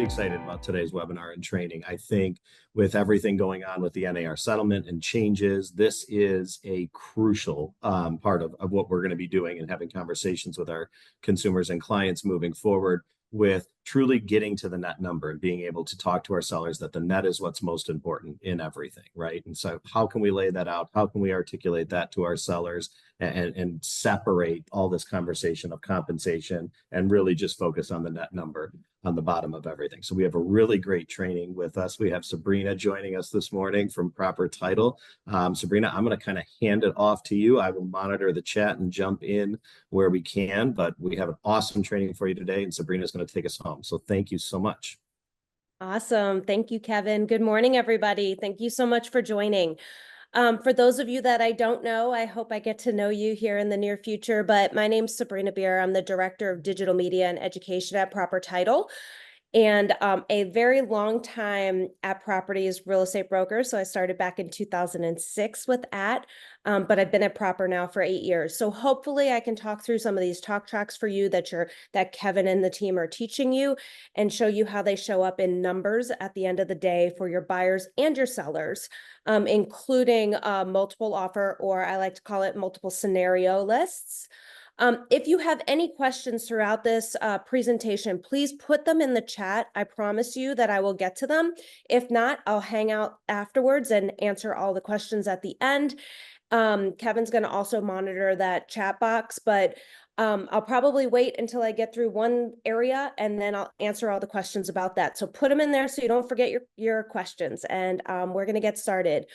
excited about today's webinar and training. I think with everything going on with the NAR settlement and changes, this is a crucial part of what we're going to be doing and having conversations with our consumers and clients moving forward, with truly getting to the net number and being able to talk to our sellers that the net is what's most important in everything, right? And so how can we lay that out? How can we articulate that to our sellers and separate all this conversation of compensation and really just focus on the net number on the bottom of everything? So we have a really great training with us. We have Sabrina joining us this morning from Proper Title. Sabrina, I'm going to kind of hand it off to you. I will monitor the chat and jump in where we can, but we have an awesome training for you today, and Sabrina's going to take us home. So thank you so much. Awesome. Thank you, Kevin. Good morning, everybody. Thank you so much for joining. For those of you that I don't know, I hope I get to know you here in the near future, but my name's Sabrina Beer. I'm the Director of Digital Media and Education at Proper Title, and a very long time at Properties real estate broker. So I started back in 2006 with but I've been at Proper now for 8 years. So hopefully I can talk through some of these talk tracks for you that Kevin and the team are teaching you, and show you how they show up in numbers at the end of the day for your buyers and your sellers, including multiple offer, or I like to call it multiple scenario lists. If you have any questions throughout this presentation, please put them in the chat. I promise you that I will get to them. If not, I'll hang out afterwards and answer all the questions at the end. Kevin's going to also monitor that chat box, but I'll probably wait until I get through one area, and then I'll answer all the questions about that. So put them in there so you don't forget your questions, and we're going to get started.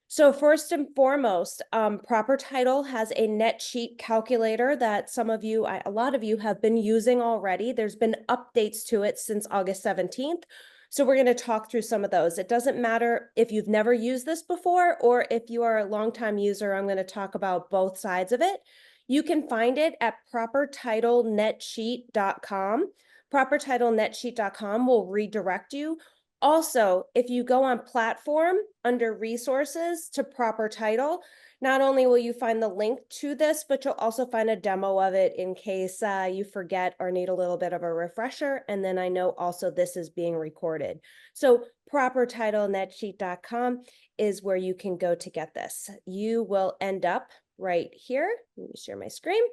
So first and foremost, Proper Title has a net sheet calculator that a lot of you have been using already. There's been updates to it since August 17th. So we're going to talk through some of those. It doesn't matter if you've never used this before or if you are a longtime user. I'm going to talk about both sides of it. You can find it at propertitlenetsheet.com. Propertitlenetsheet.com will redirect you. Also, if you go on platform under resources to Proper Title, not only will you find the link to this, but you'll also find a demo of it in case you forget or need a little bit of a refresher. And then I know also this is being recorded. So propertitlenetsheet.com is where you can go to get this. You will end up right here. Let me share my screen.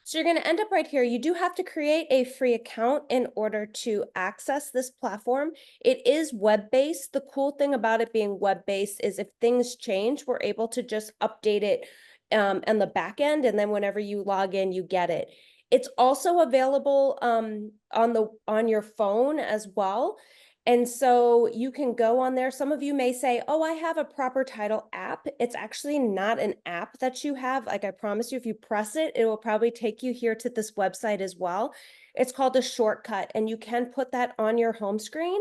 So you're going to end up right here. You do have to create a free account in order to access this platform. It is web-based. The cool thing about it being web-based is if things change, we're able to just update it on the back end, and then whenever you log in, you get it. It's also available on your phone as well. And so you can go on there. Some of you may say, oh, I have a Proper Title app. It's actually not an app that you have. Like I promise you, if you press it, it will probably take you here to this website as well. It's called a shortcut, and you can put that on your home screen.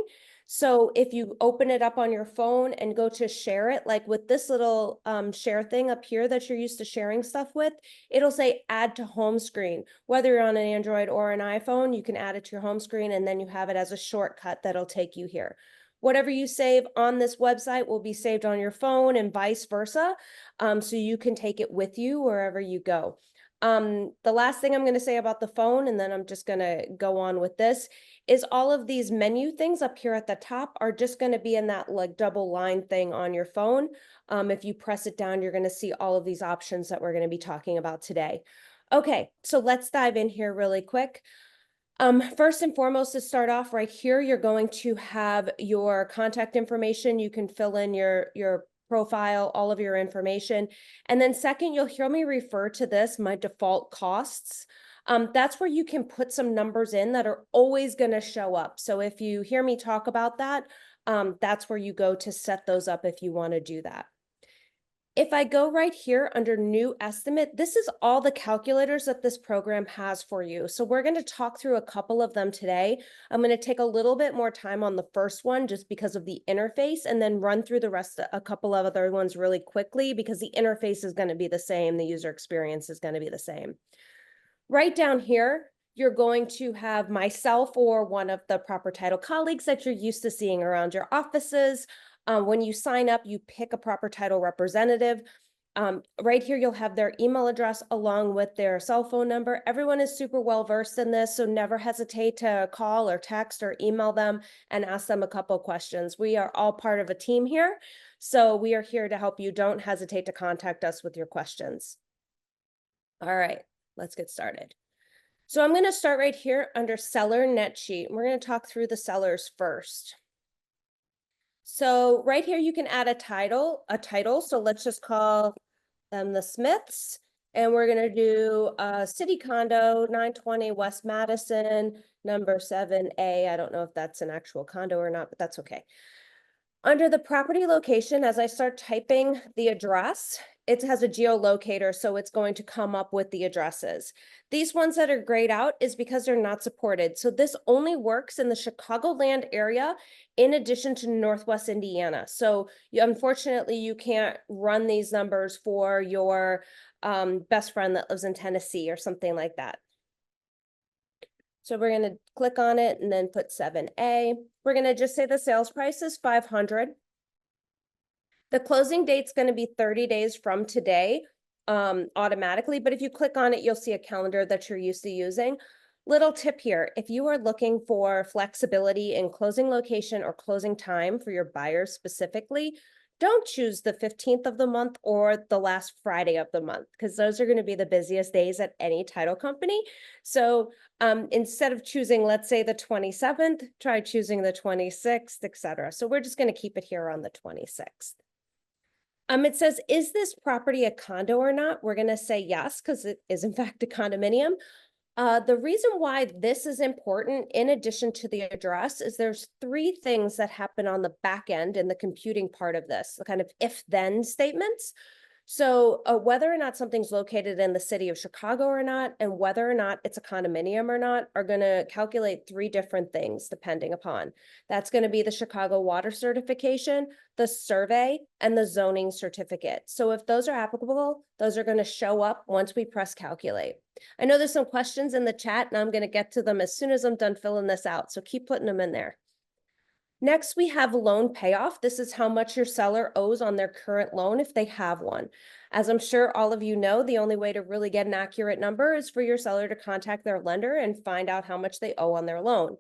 So if you open it up on your phone and go to share it, like with this little share thing up here that you're used to sharing stuff with, it'll say add to home screen. Whether you're on an Android or an iPhone, you can add it to your home screen, and then you have it as a shortcut that'll take you here. Whatever you save on this website will be saved on your phone and vice versa. So you can take it with you wherever you go. The last thing I'm going to say about the phone, and then I'm just going to go on with this, is all of these menu things up here at the top are just going to be in that like double line thing on your phone. If you press it down, you're going to see all of these options that we're going to be talking about today. Okay, so let's dive in here really quick. First and foremost, to start off right here, you're going to have your contact information. You can fill in your profile, all of your information. And then second, you'll hear me refer to this, my default costs. That's where you can put some numbers in that are always going to show up. So if you hear me talk about that, that's where you go to set those up if you want to do that. If I go right here under new estimate, this is all the calculators that this program has for you. So we're going to talk through a couple of them today. I'm going to take a little bit more time on the first one just because of the interface, and then run through the rest of a couple of other ones really quickly because the interface is going to be the same. The user experience is going to be the same. Right down here, you're going to have myself or one of the Proper Title colleagues that you're used to seeing around your offices. When you sign up, you pick a Proper Title representative. Right here, you'll have their email address along with their cell phone number. Everyone is super well versed in this, so never hesitate to call or text or email them and ask them a couple questions. We are all part of a team here, so we are here to help you. Don't hesitate to contact us with your questions. All right, let's get started. So I'm going to start right here under seller net sheet. We're going to talk through the sellers first. So right here, you can add a title. So let's just call them the Smiths. And we're going to do city condo, 920 West Madison, number 7A. I don't know if that's an actual condo or not, but that's okay. Under the property location, as I start typing the address, it has a geolocator, so it's going to come up with the addresses. These ones that are grayed out is because they're not supported. So this only works in the Chicagoland area in addition to Northwest Indiana. So unfortunately, you can't run these numbers for your best friend that lives in Tennessee or something like that. So we're going to click on it and then put 7A. We're going to just say the sales price is 500. The closing date's going to be 30 days from today automatically, but if you click on it, you'll see a calendar that you're used to using. Little tip here, if you are looking for flexibility in closing location or closing time for your buyers specifically, don't choose the 15th of the month or the last Friday of the month, because those are going to be the busiest days at any title company. So instead of choosing, let's say the 27th, try choosing the 26th, etc. So we're just going to keep it here on the 26th. It says, is this property a condo or not? We're going to say yes, because it is in fact a condominium. The reason why this is important, in addition to the address, is there's three things that happen on the back end in the computing part of this, the kind of if-then statements. So whether or not something's located in the city of Chicago or not, and whether or not it's a condominium or not, are going to calculate three different things depending upon. That's going to be the Chicago water certification, the survey, and the zoning certificate. So if those are applicable, those are going to show up once we press calculate. I know there's some questions in the chat, and I'm going to get to them as soon as I'm done filling this out. So keep putting them in there. Next, we have loan payoff. This is how much your seller owes on their current loan if they have one. As I'm sure all of you know, the only way to really get an accurate number is for your seller to contact their lender and find out how much they owe on their loan.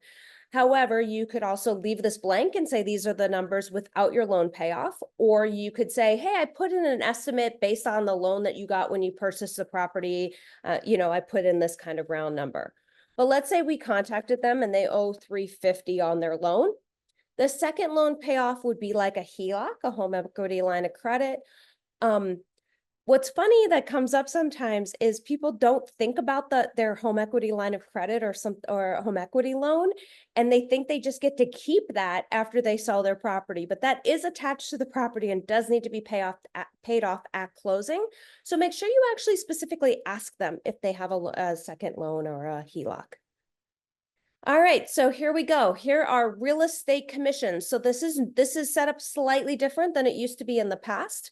However, you could also leave this blank and say these are the numbers without your loan payoff, or you could say, hey, I put in an estimate based on the loan that you got when you purchased the property. I put in this kind of round number. But let's say we contacted them and they owe $350 on their loan. The second loan payoff would be like a HELOC, a home equity line of credit. What's funny that comes up sometimes is people don't think about their home equity line of credit or a home equity loan, and they think they just get to keep that after they sell their property. But that is attached to the property and does need to be paid off at closing. So make sure you actually specifically ask them if they have a second loan or a HELOC. All right, so here we go. Here are real estate commissions. So this is set up slightly different than it used to be in the past.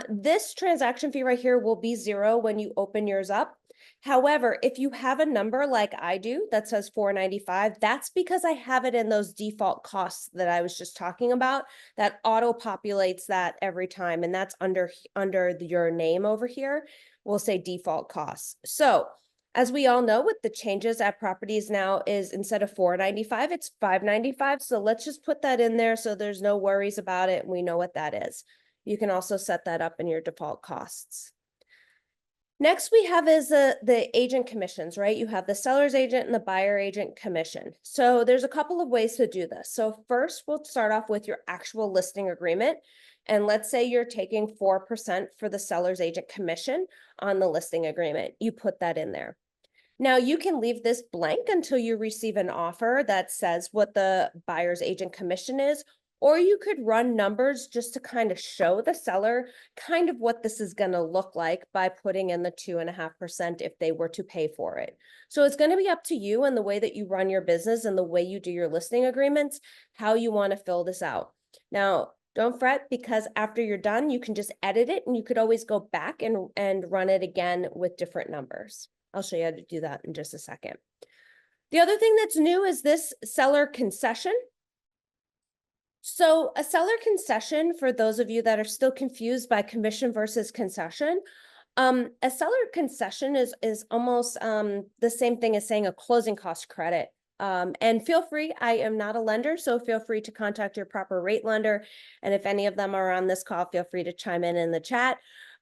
This transaction fee right here will be 0 when you open yours up. However, if you have a number like I do that says $495, that's because I have it in those default costs that I was just talking about that auto populates that every time. And that's under your name over here. We'll say default costs. So as we all know, with the changes at properties now is instead of $495, it's $595. So let's just put that in there so there's no worries about it. And we know what that is. You can also set that up in your default costs. Next we have is the agent commissions, right? You have the seller's agent and the buyer agent commission. So there's a couple of ways to do this. So first we'll start off with your actual listing agreement. And let's say you're taking 4% for the seller's agent commission on the listing agreement. You put that in there. Now you can leave this blank until you receive an offer that says what the buyer's agent commission is, or you could run numbers just to kind of show the seller kind of what this is going to look like by putting in the 2.5% if they were to pay for it. So it's going to be up to you and the way that you run your business and the way you do your listing agreements, how you want to fill this out. Now, don't fret, because after you're done, you can just edit it and you could always go back and run it again with different numbers. I'll show you how to do that in just a second. The other thing that's new is this seller concession. So a seller concession, for those of you that are still confused by commission versus concession, a seller concession is almost the same thing as saying a closing cost credit. And feel free, I am not a lender, so feel free to contact your proper rate lender. And if any of them are on this call, feel free to chime in the chat.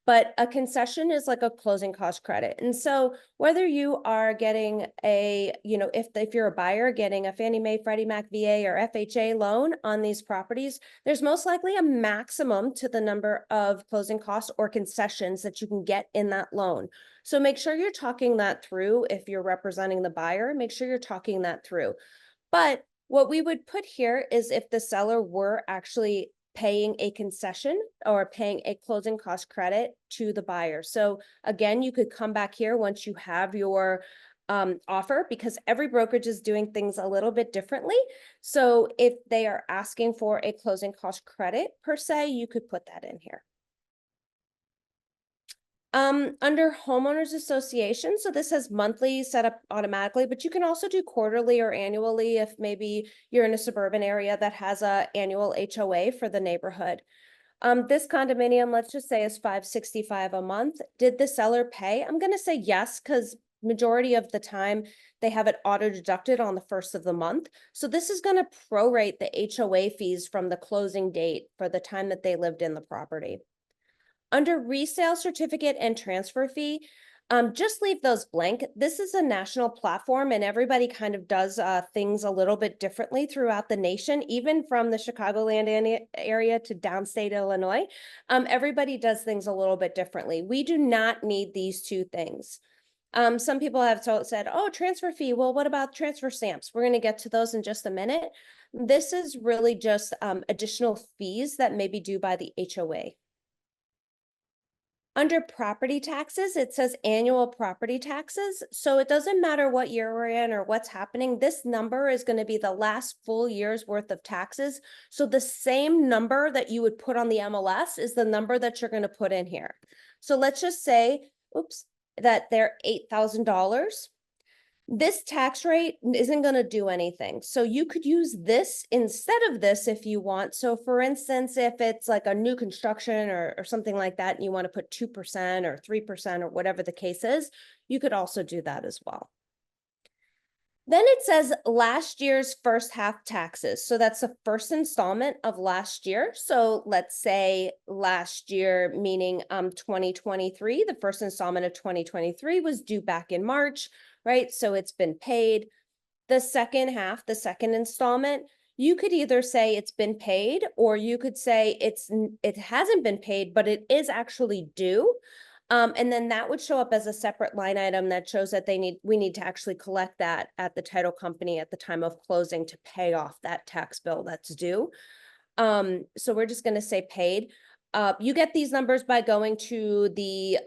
But a concession is like a closing cost credit. And so whether you are getting a, if you're a buyer getting a Fannie Mae, Freddie Mac, VA, or FHA loan on these properties, there's most likely a maximum to the number of closing costs or concessions that you can get in that loan. So make sure you're talking that through. If you're representing the buyer, make sure you're talking that through. But what we would put here is if the seller were actually paying a concession or paying a closing cost credit to the buyer. So again, you could come back here once you have your offer, because every brokerage is doing things a little bit differently. So if they are asking for a closing cost credit per se, you could put that in here. Under homeowners association, so this has monthly set up automatically, but you can also do quarterly or annually if maybe you're in a suburban area that has a annual HOA for the neighborhood. This condominium, let's just say, is $565 a month. Did the seller pay? I'm gonna say yes, because majority of the time they have it auto deducted on the first of the month. So this is gonna prorate the HOA fees from the closing date for the time that they lived in the property. Under resale certificate and transfer fee, just leave those blank. This is a national platform and everybody kind of does things a little bit differently throughout the nation, even from the Chicagoland area to downstate Illinois. Everybody does things a little bit differently. We do not need these two things. Some people have said, oh, transfer fee. Well, what about transfer stamps? We're going to get to those in just a minute. This is really just additional fees that may be due by the HOA. Under property taxes, it says annual property taxes. So it doesn't matter what year we're in or what's happening. This number is going to be the last full year's worth of taxes. So the same number that you would put on the MLS is the number that you're going to put in here. So let's just say, oops, that they're $8,000. This tax rate isn't going to do anything. So you could use this instead of this if you want. So for instance, if it's like a new construction or something like that, and you want to put 2% or 3% or whatever the case is, you could also do that as well. Then it says last year's first half taxes. So that's the first installment of last year. So let's say last year, meaning 2023, the first installment of 2023 was due back in March, right? So it's been paid. The second half, the second installment, you could either say it's been paid, or you could say it hasn't been paid, but it is actually due. And then that would show up as a separate line item that shows that we need to actually collect that at the title company at the time of closing to pay off that tax bill that's due. So we're just going to say paid. You get these numbers by going to the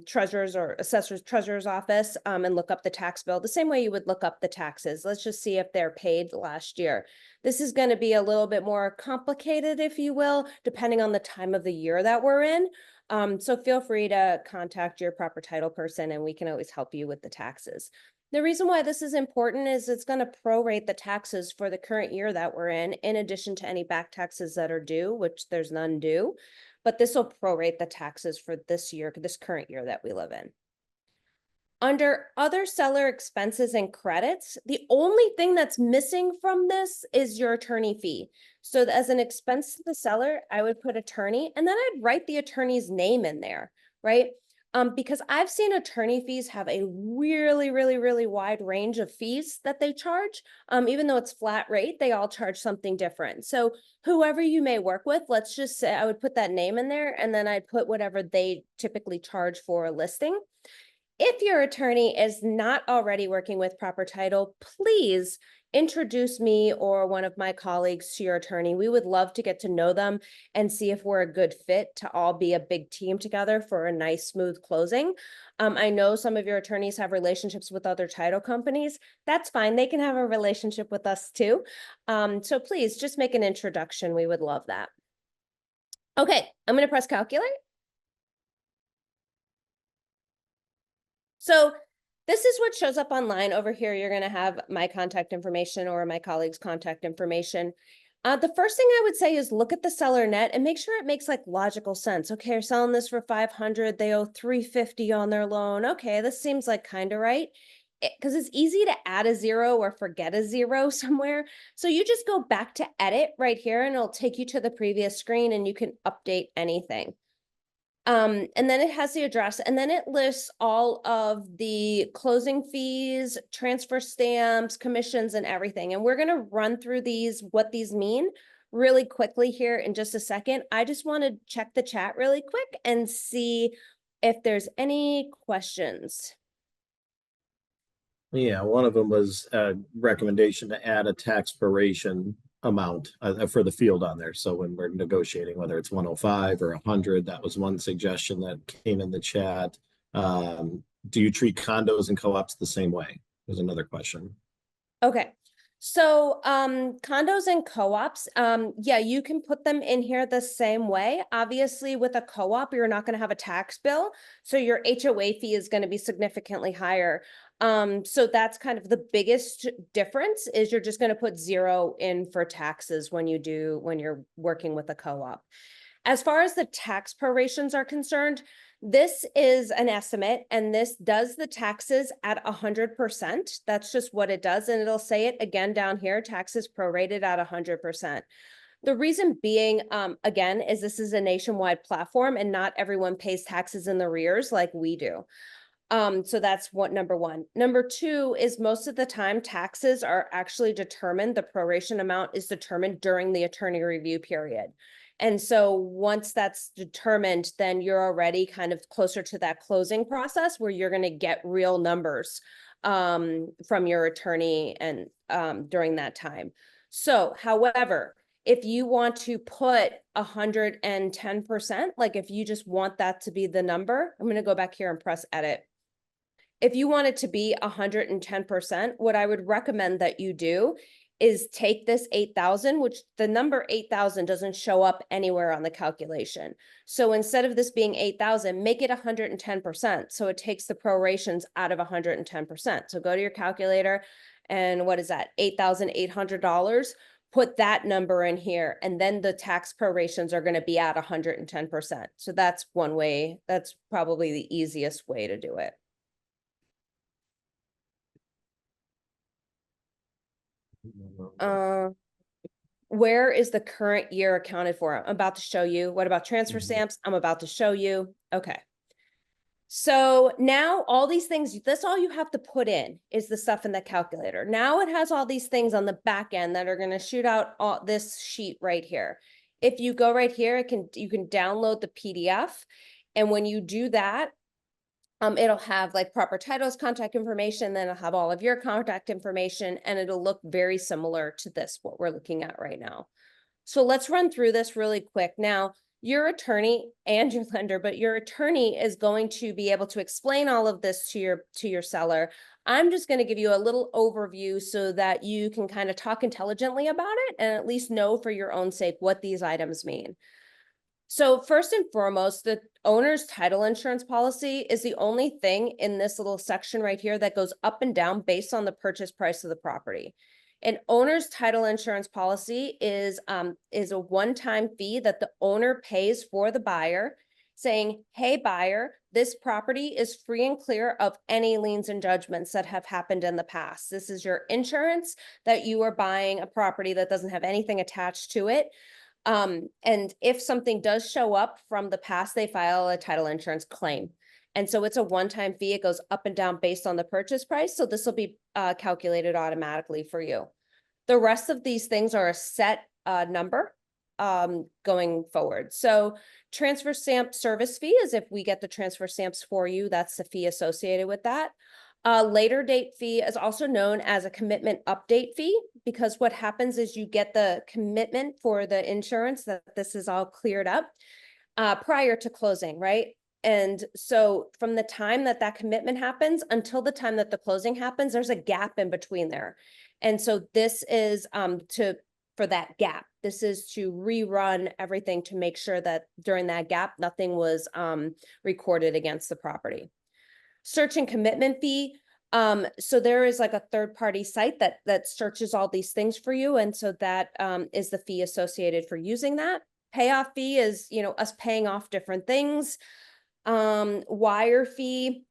treasurer's or assessor's treasurer's office and look up the tax bill the same way you would look up the taxes. Let's just see if they're paid last year. This is going to be a little bit more complicated, if you will, depending on the time of the year that we're in. So feel free to contact your proper title person and we can always help you with the taxes. The reason why this is important is it's going to prorate the taxes for the current year that we're in addition to any back taxes that are due, which there's none due. But this will prorate the taxes for this year, this current year that we live in. Under other seller expenses and credits, the only thing that's missing from this is your attorney fee. So as an expense to the seller, I would put attorney, and then I'd write the attorney's name in there, right? Because I've seen attorney fees have a really, really, really wide range of fees that they charge. Even though it's flat rate, they all charge something different. So whoever you may work with, let's just say I would put that name in there, and then I'd put whatever they typically charge for a listing. If your attorney is not already working with Proper Title, please introduce me or one of my colleagues to your attorney. We would love to get to know them and see if we're a good fit to all be a big team together for a nice, smooth closing. I know some of your attorneys have relationships with other title companies. That's fine. They can have a relationship with us too. So please just make an introduction. We would love that. Okay, I'm going to press calculate. So this is what shows up online. Over here, you're going to have my contact information or my colleague's contact information. The first thing I would say is look at the seller net and make sure it makes like logical sense. Okay, you're selling this for 500, they owe 350 on their loan. Okay, this seems like kind of right. Because it's easy to add a zero or forget a zero somewhere. So you just go back to edit right here and it'll take you to the previous screen and you can update anything. And then it has the address, and then it lists all of the closing fees, transfer stamps, commissions, and everything. And we're going to run through these, what these mean really quickly here in just a second. I just want to check the chat really quick and see if there's any questions. Yeah, one of them was a recommendation to add a tax proration amount for the field on there. So when we're negotiating, whether it's 105 or 100, that was one suggestion that came in the chat. Do you treat condos and co-ops the same way? Was another question. Okay. So condos and co-ops, yeah, you can put them in here the same way. Obviously, with a co-op, you're not going to have a tax bill, so your HOA fee is going to be significantly higher. So that's kind of the biggest difference, is you're just going to put zero in for taxes when you're working with a co-op. As far as the tax prorations are concerned, this is an estimate, and this does the taxes at 100%. That's just what it does. And it'll say it again down here, taxes prorated at 100%. The reason being, again, is this is a nationwide platform and not everyone pays taxes in the arrears like we do. So that's what number one. Number two is most of the time taxes are actually determined, the proration amount is determined during the attorney review period. And so once that's determined, then you're already kind of closer to that closing process where you're going to get real numbers from your attorney and during that time. So, however, if you want to put 110%, like if you just want that to be the number, I'm going to go back here and press edit. If you want it to be 110%, what I would recommend that you do is take this 8,000, which the number 8,000 doesn't show up anywhere on the calculation. So instead of this being 8,000, make it 110%. So it takes the prorations out of 110%. So go to your calculator and what is that? $8,800. Put that number in here, and then the tax prorations are going to be at 110%. So that's one way. That's probably the easiest way to do it. Where is the current year accounted for? I'm about to show you. What about transfer stamps? I'm about to show you. Okay. So now all these things, that's all you have to put in is the stuff in the calculator. Now it has all these things on the back end that are going to shoot out all this sheet right here. If you go right here, you can download the PDF. And when you do that, it'll have like proper titles, contact information, then it'll have all of your contact information, and it'll look very similar to this, what we're looking at right now. So let's run through this really quick. Now, your attorney and your lender, but your attorney is going to be able to explain all of this to your seller. I'm just going to give you a little overview so that you can kind of talk intelligently about it and at least know for your own sake what these items mean. So first and foremost, the owner's title insurance policy is the only thing in this little section right here that goes up and down based on the purchase price of the property. An owner's title insurance policy is a one-time fee that the owner pays for the buyer, saying, hey, buyer, this property is free and clear of any liens and judgments that have happened in the past. This is your insurance that you are buying a property that doesn't have anything attached to it. And if something does show up from the past, they file a title insurance claim. And so it's a one-time fee. It goes up and down based on the purchase price. So this will be calculated automatically for you. The rest of these things are a set number going forward. So transfer stamp service fee is if we get the transfer stamps for you, that's the fee associated with that. Later date fee is also known as a commitment update fee, because what happens is you get the commitment for the insurance that this is all cleared up prior to closing, right? And so from the time that that commitment happens until the time that the closing happens, there's a gap in between there. And so this is for that gap. This is to rerun everything to make sure that during that gap, nothing was recorded against the property. Search and commitment fee. So there is like a third-party site that searches all these things for you, and so that is the fee associated for using that. Payoff fee is, you know, us paying off different things. Wire fee,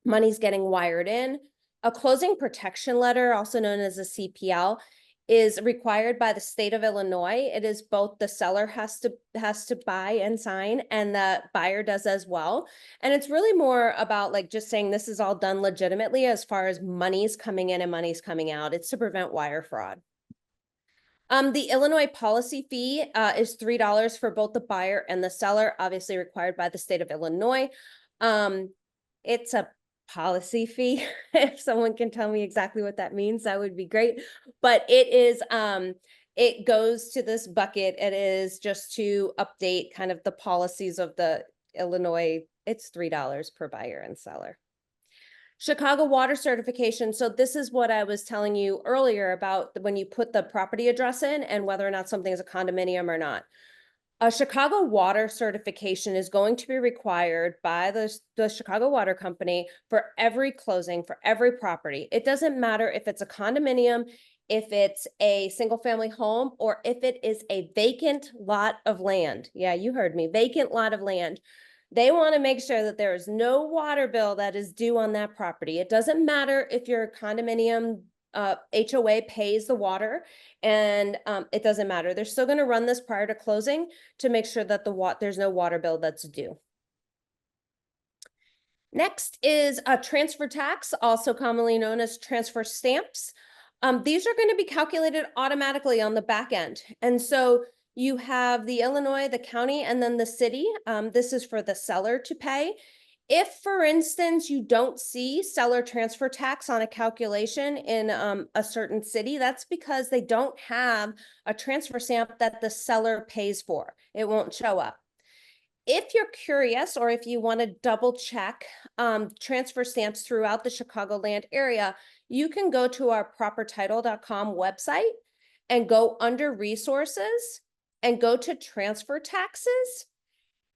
money's getting wired in. A closing protection letter, also known as a CPL, is required by the state of Illinois. It is both the seller has to buy and sign, and the buyer does as well. And it's really more about like just saying this is all done legitimately as far as money's coming in and money's coming out. It's to prevent wire fraud. The Illinois policy fee is $3 for both the buyer and the seller, obviously required by the state of Illinois. It's a policy fee. If someone can tell me exactly what that means, that would be great. But it is, it goes to this bucket. It is just to update kind of the policies of the Illinois. It's $3 per buyer and seller. Chicago water certification. So this is what I was telling you earlier about when you put the property address in and whether or not something is a condominium or not. A Chicago water certification is going to be required by the Chicago Water Company for every closing, for every property. It doesn't matter if it's a condominium, if it's a single family home, or if it is a vacant lot of land. Yeah, you heard me, vacant lot of land. They want to make sure that there is no water bill that is due on that property. It doesn't matter if your condominium HOA pays the water, and it doesn't matter. They're still going to run this prior to closing to make sure that there's no water bill that's due. Next is a transfer tax, also commonly known as transfer stamps. These are going to be calculated automatically on the back end. And so you have the Illinois, the county, and then the city. This is for the seller to pay. If, for instance, you don't see seller transfer tax on a calculation in a certain city, that's because they don't have a transfer stamp that the seller pays for. It won't show up. If you're curious, or if you want to double check transfer stamps throughout the Chicagoland area, you can go to our propertitle.com website and go under resources and go to transfer taxes.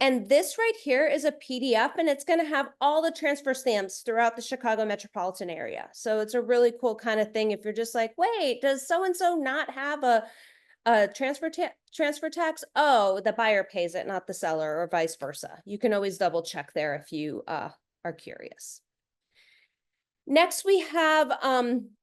And this right here is a PDF, and it's going to have all the transfer stamps throughout the Chicago metropolitan area. So it's a really cool kind of thing. If you're just like, wait, does so-and-so not have a transfer tax? Oh, the buyer pays it, not the seller, or vice versa. You can always double check there if you are curious. Next, we have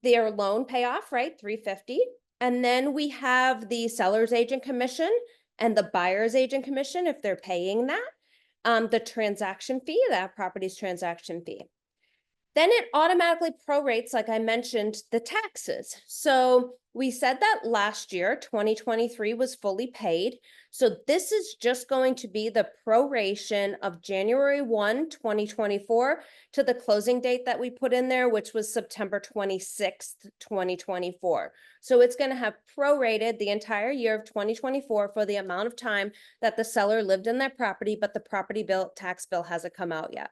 their loan payoff, right? $350. And then we have the seller's agent commission and the buyer's agent commission if they're paying that, the transaction fee, that property's transaction fee. Then it automatically prorates, like I mentioned, the taxes. So we said that last year, 2023, was fully paid. So this is just going to be the proration of January 1, 2024 to the closing date that we put in there, which was September 26th, 2024. So it's going to have prorated the entire year of 2024 for the amount of time that the seller lived in that property, but the property tax bill hasn't come out yet.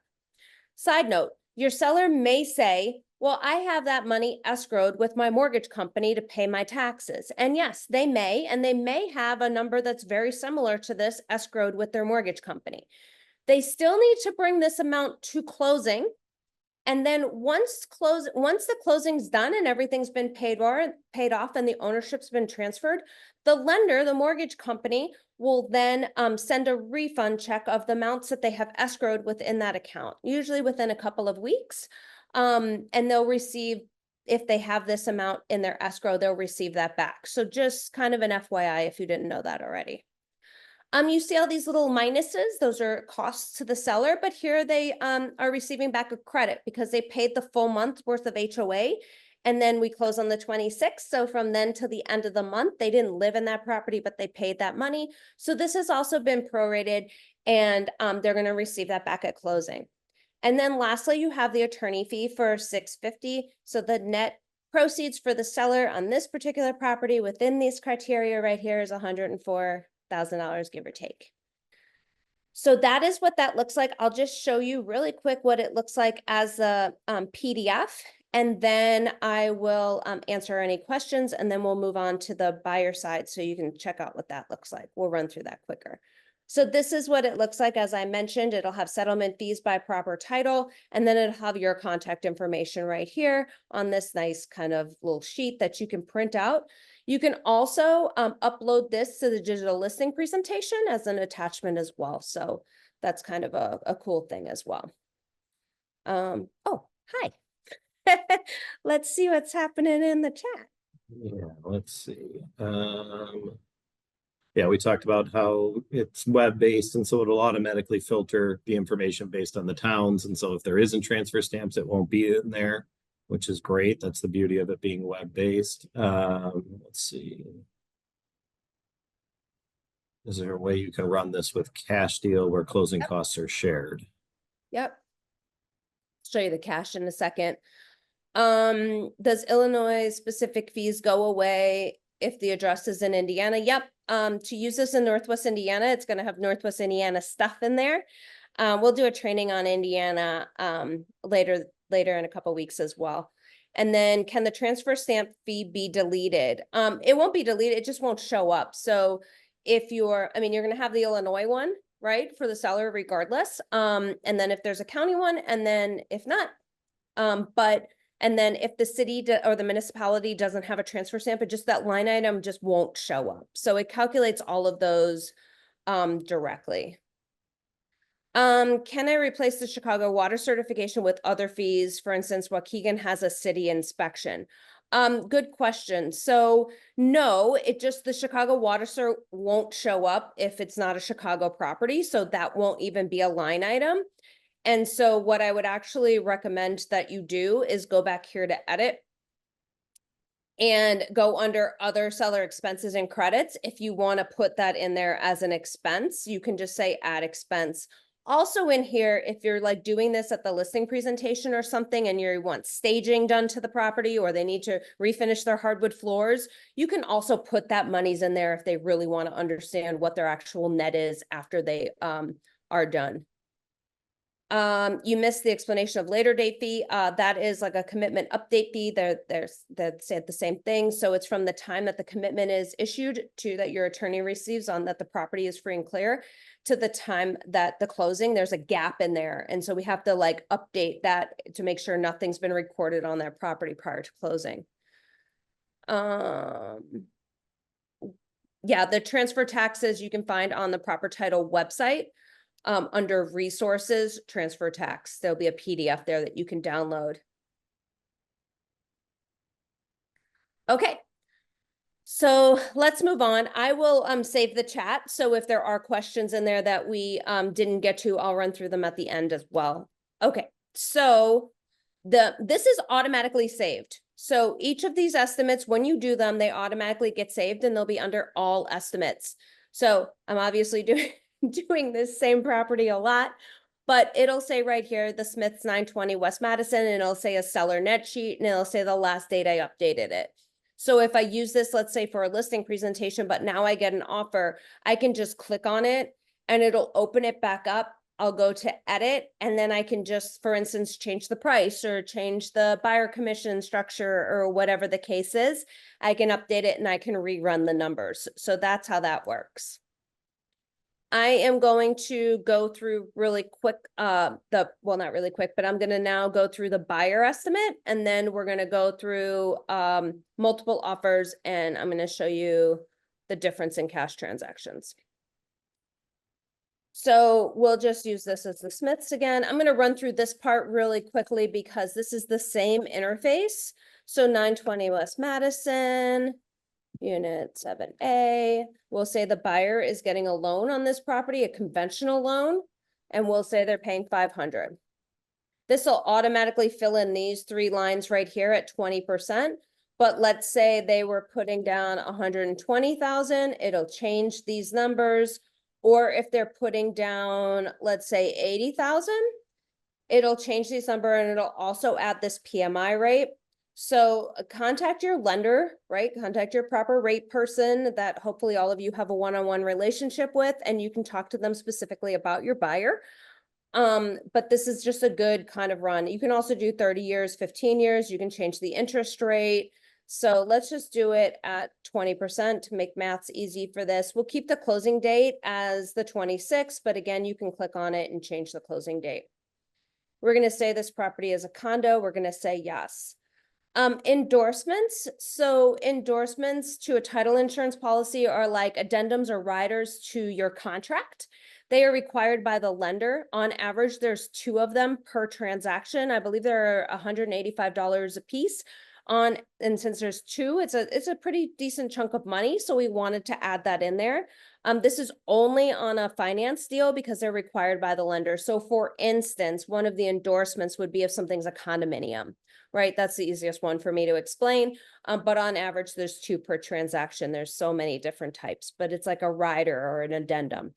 Side note, your seller may say, well, I have that money escrowed with my mortgage company to pay my taxes. And yes, they may, and they may have a number that's very similar to this escrowed with their mortgage company. They still need to bring this amount to closing. And then once the closing's done and everything's been paid off and the ownership's been transferred, the lender, the mortgage company, will then send a refund check of the amounts that they have escrowed within that account, usually within a couple of weeks. And they'll receive, if they have this amount in their escrow, they'll receive that back. So just kind of an FYI if you didn't know that already. You see all these little minuses, those are costs to the seller, but here they are receiving back a credit because they paid the full month worth of HOA. And then we close on the 26th. So from then to the end of the month, they didn't live in that property, but they paid that money. So this has also been prorated, and they're going to receive that back at closing. And then lastly, you have the attorney fee for $650. So the net proceeds for the seller on this particular property within these criteria right here is $104,000, give or take. So that is what that looks like. I'll just show you really quick what it looks like as a PDF. And then I will answer any questions, and then we'll move on to the buyer side so you can check out what that looks like. We'll run through that quicker. So this is what it looks like. As I mentioned, it'll have settlement fees by proper title, and then it'll have your contact information right here on this nice kind of little sheet that you can print out. You can also upload this to the digital listing presentation as an attachment as well. So that's kind of a cool thing as well. Oh, hi. Let's see what's happening in the chat. Yeah, let's see. Yeah, we talked about how it's web-based, and so it'll automatically filter the information based on the towns. And so if there isn't transfer stamps, it won't be in there, which is great. That's the beauty of it being web-based. Let's see. Is there a way you can run this with Cash Deal where closing costs are shared? Yep. Show you the cash in a second. Does Illinois specific fees go away if the address is in Indiana? Yep. To use this in Northwest Indiana, it's going to have Northwest Indiana stuff in there. We'll do a training on Indiana later in a couple weeks as well. And then can the transfer stamp fee be deleted? It won't be deleted, it just won't show up. So if you're going to have the Illinois one, right, for the seller regardless. And then if there's a county one, and then if not, and then if the city or the municipality doesn't have a transfer stamp, it just that line item just won't show up. So it calculates all of those directly. Can I replace the Chicago water certification with other fees? For instance, Waukegan has a city inspection. Good question. So no, the Chicago water cert won't show up if it's not a Chicago property. So that won't even be a line item. And so what I would actually recommend that you do is go back here to edit and go under other seller expenses and credits. If you want to put that in there as an expense, you can just say add expense. Also in here, if you're like doing this at the listing presentation or something and you want staging done to the property, or they need to refinish their hardwood floors, you can also put that monies in there if they really want to understand what their actual net is after they are done. You missed the explanation of later date fee. That is like a commitment update fee. They're said the same thing. So it's from the time that the commitment is issued to that your attorney receives on that the property is free and clear to the time that the closing. There's a gap in there. And so we have to like update that to make sure nothing's been recorded on that property prior to closing. Yeah, the transfer taxes you can find on the Proper Title website. Under resources, transfer tax, there'll be a PDF there that you can download. Okay, so let's move on. I will save the chat. So if there are questions in there that we didn't get to, I'll run through them at the end as well. Okay, so this is automatically saved. So each of these estimates, when you do them, they automatically get saved and they'll be under all estimates. So I'm obviously doing this same property a lot, but it'll say right here, the Smiths 920 West Madison, and it'll say a seller net sheet, and it'll say the last date I updated it. So if I use this, let's say for a listing presentation, but now I get an offer, I can just click on it and it'll open it back up. I'll go to edit, and then I can just, for instance, change the price or change the buyer commission structure or whatever the case is. I can update it and I can rerun the numbers. So that's how that works. I am going to go through really quick, well, not really quick, but I'm going to now go through the buyer estimate, and then we're going to go through multiple offers, and I'm going to show you the difference in cash transactions. So we'll just use this as the Smiths again. I'm going to run through this part really quickly because this is the same interface. So 920 West Madison. Unit 7A, we'll say the buyer is getting a loan on this property, a conventional loan, and we'll say they're paying 500. This will automatically fill in these three lines right here at 20%. But let's say they were putting down 120,000, it'll change these numbers. Or if they're putting down, let's say 80,000, it'll change these numbers, and it'll also add this PMI rate. So contact your lender, right? Contact your proper rate person that hopefully all of you have a one-on-one relationship with, and you can talk to them specifically about your buyer. But this is just a good kind of run. You can also do 30 years, 15 years. You can change the interest rate. So let's just do it at 20% to make maths easy for this. We'll keep the closing date as the 26th, but again, you can click on it and change the closing date. We're gonna say this property is a condo. We're gonna say yes. Endorsements. So endorsements to a title insurance policy are like addendums or riders to your contract. They are required by the lender. On average, there's 2 of them per transaction. I believe they're $185 a piece. And since there's 2, it's a pretty decent chunk of money. So we wanted to add that in there. This is only on a finance deal because they're required by the lender. So for instance, one of the endorsements would be if something's a condominium, right? That's the easiest one for me to explain. But on average, there's 2 per transaction. There's so many different types, but it's like a rider or an addendum.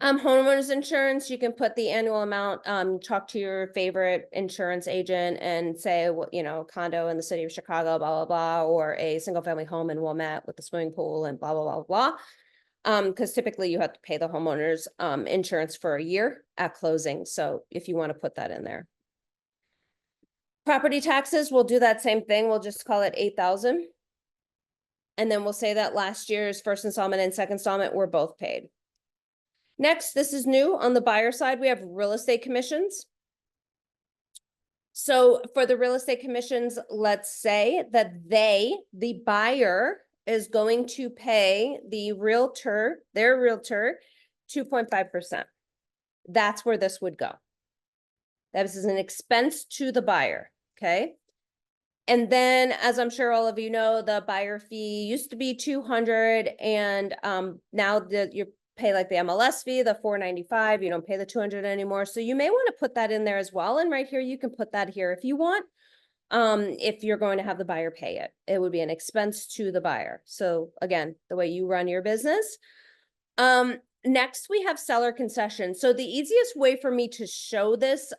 Homeowners insurance, you can put the annual amount, talk to your favorite insurance agent and say, you know, condo in the city of Chicago, blah, blah, blah, or a single family home in Wilmette with a swimming pool and blah, blah, blah, blah. Because typically you have to pay the homeowners insurance for a year at closing. So if you want to put that in there. Property taxes, we'll do that same thing. We'll just call it 8,000. And then we'll say that last year's first installment and second installment were both paid. Next, this is new. On the buyer side, we have real estate commissions. So for the real estate commissions, let's say that the buyer, is going to pay the realtor, their realtor, 2.5%. That's where this would go. That is an expense to the buyer, okay? And then, as I'm sure all of you know, the buyer fee used to be $200, and now you pay like the MLS fee, the $495. You don't pay the $200 anymore. So you may want to put that in there as well. And right here, you can put that here if you want. If you're going to have the buyer pay it, it would be an expense to the buyer. So again, the way you run your business. Next, we have seller concessions. So the easiest way for me to show this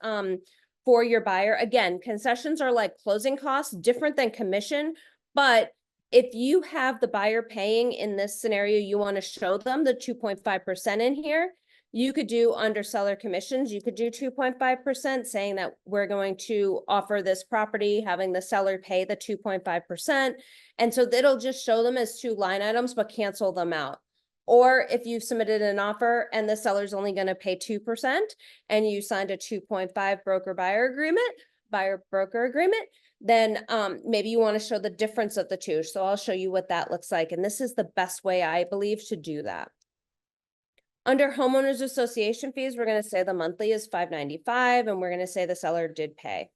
for your buyer, again, concessions are like closing costs, different than commission. But if you have the buyer paying in this scenario, you want to show them the 2.5% in here. You could do under seller commissions, you could do 2.5%, saying that we're going to offer this property, having the seller pay the 2.5%. And so it'll just show them as 2 line items, but cancel them out. Or if you've submitted an offer and the seller's only going to pay 2% and you signed a 2.5 buyer broker agreement, then maybe you want to show the difference of the 2. So I'll show you what that looks like. And this is the best way, I believe, to do that. Under homeowners association fees, we're going to say the monthly is $595, and we're going to say the seller did pay.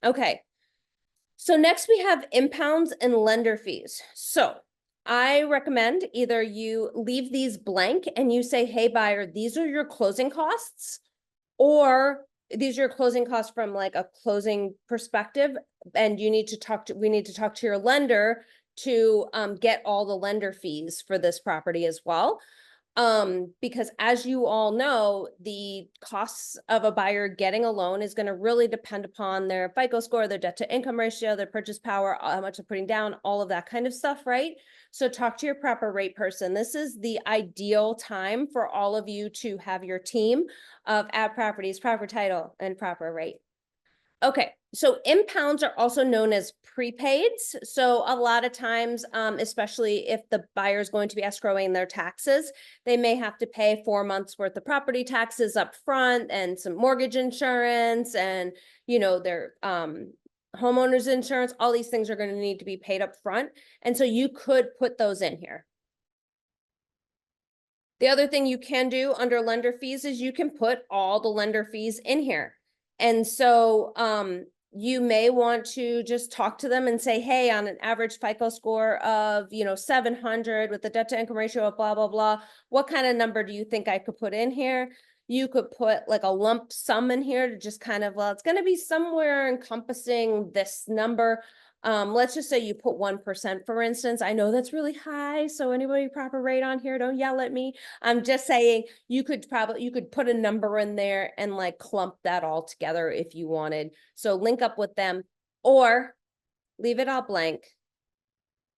Okay. So next we have impounds and lender fees. So I recommend either you leave these blank and you say, hey, buyer, these are your closing costs, or these are your closing costs from like a closing perspective. And we need to talk to your lender to get all the lender fees for this property as well. Because as you all know, the costs of a buyer getting a loan is going to really depend upon their FICO score, their debt to income ratio, their purchase power, how much they're putting down, all of that kind of stuff, right? So talk to your proper rate person. This is the ideal time for all of you to have your team of Add Properties, proper title, and proper rate. Okay, so impounds are also known as prepaids. So a lot of times, especially if the buyer is going to be escrowing their taxes, they may have to pay 4 months worth of property taxes up front and some mortgage insurance and, you know, their homeowners insurance. All these things are going to need to be paid up front. And so you could put those in here. The other thing you can do under lender fees is you can put all the lender fees in here. And so you may want to just talk to them and say, hey, on an average FICO score of, 700 with the debt to income ratio of blah, blah, blah, what kind of number do you think I could put in here? You could put like a lump sum in here to just kind of, well, it's going to be somewhere encompassing this number. Let's just say you put 1%, for instance. I know that's really high, so anybody proper rate on here, don't yell at me. I'm just saying you could put a number in there and like clump that all together if you wanted. So link up with them or leave it all blank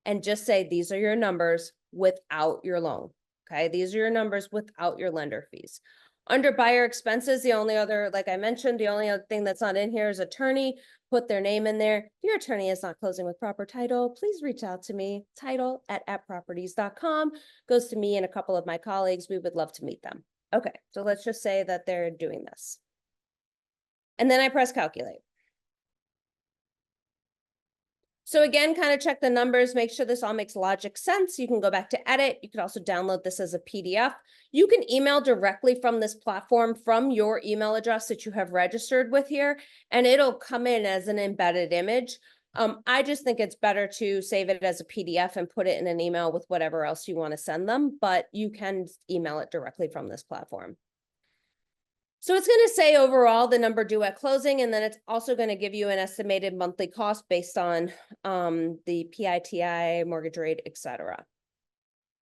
and just say these are your numbers without your loan. Okay, these are your numbers without your lender fees. Under buyer expenses, the only other, like I mentioned, the only other thing that's not in here is attorney. Put their name in there. If your attorney is not closing with proper title, please reach out to me. title@appproperties.com goes to me and a couple of my colleagues. We would love to meet them. Okay, so let's just say that they're doing this. And then I press calculate. So again, kind of check the numbers, make sure this all makes logic sense. You can go back to edit. You can also download this as a PDF. You can email directly from this platform from your email address that you have registered with here, and it'll come in as an embedded image. I just think it's better to save it as a PDF and put it in an email with whatever else you want to send them, but you can email it directly from this platform. So it's going to say overall the number due at closing, and then it's also going to give you an estimated monthly cost based on the PITI, mortgage rate, etc.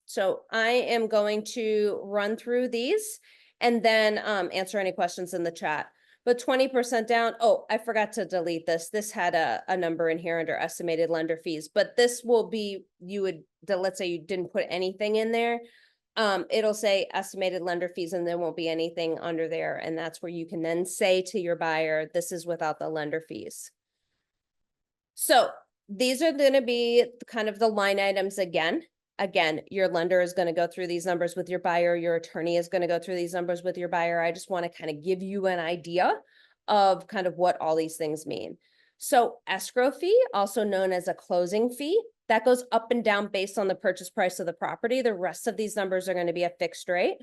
So I am going to run through these and then answer any questions in the chat. But 20% down, oh, I forgot to delete this. This had a number in here under estimated lender fees, but this will be, let's say you didn't put anything in there. It'll say estimated lender fees and there won't be anything under there. And that's where you can then say to your buyer, this is without the lender fees. So these are going to be kind of the line items again. Again, your lender is going to go through these numbers with your buyer. Your attorney is going to go through these numbers with your buyer. I just want to kind of give you an idea of kind of what all these things mean. So escrow fee, also known as a closing fee, that goes up and down based on the purchase price of the property. The rest of these numbers are going to be a fixed rate.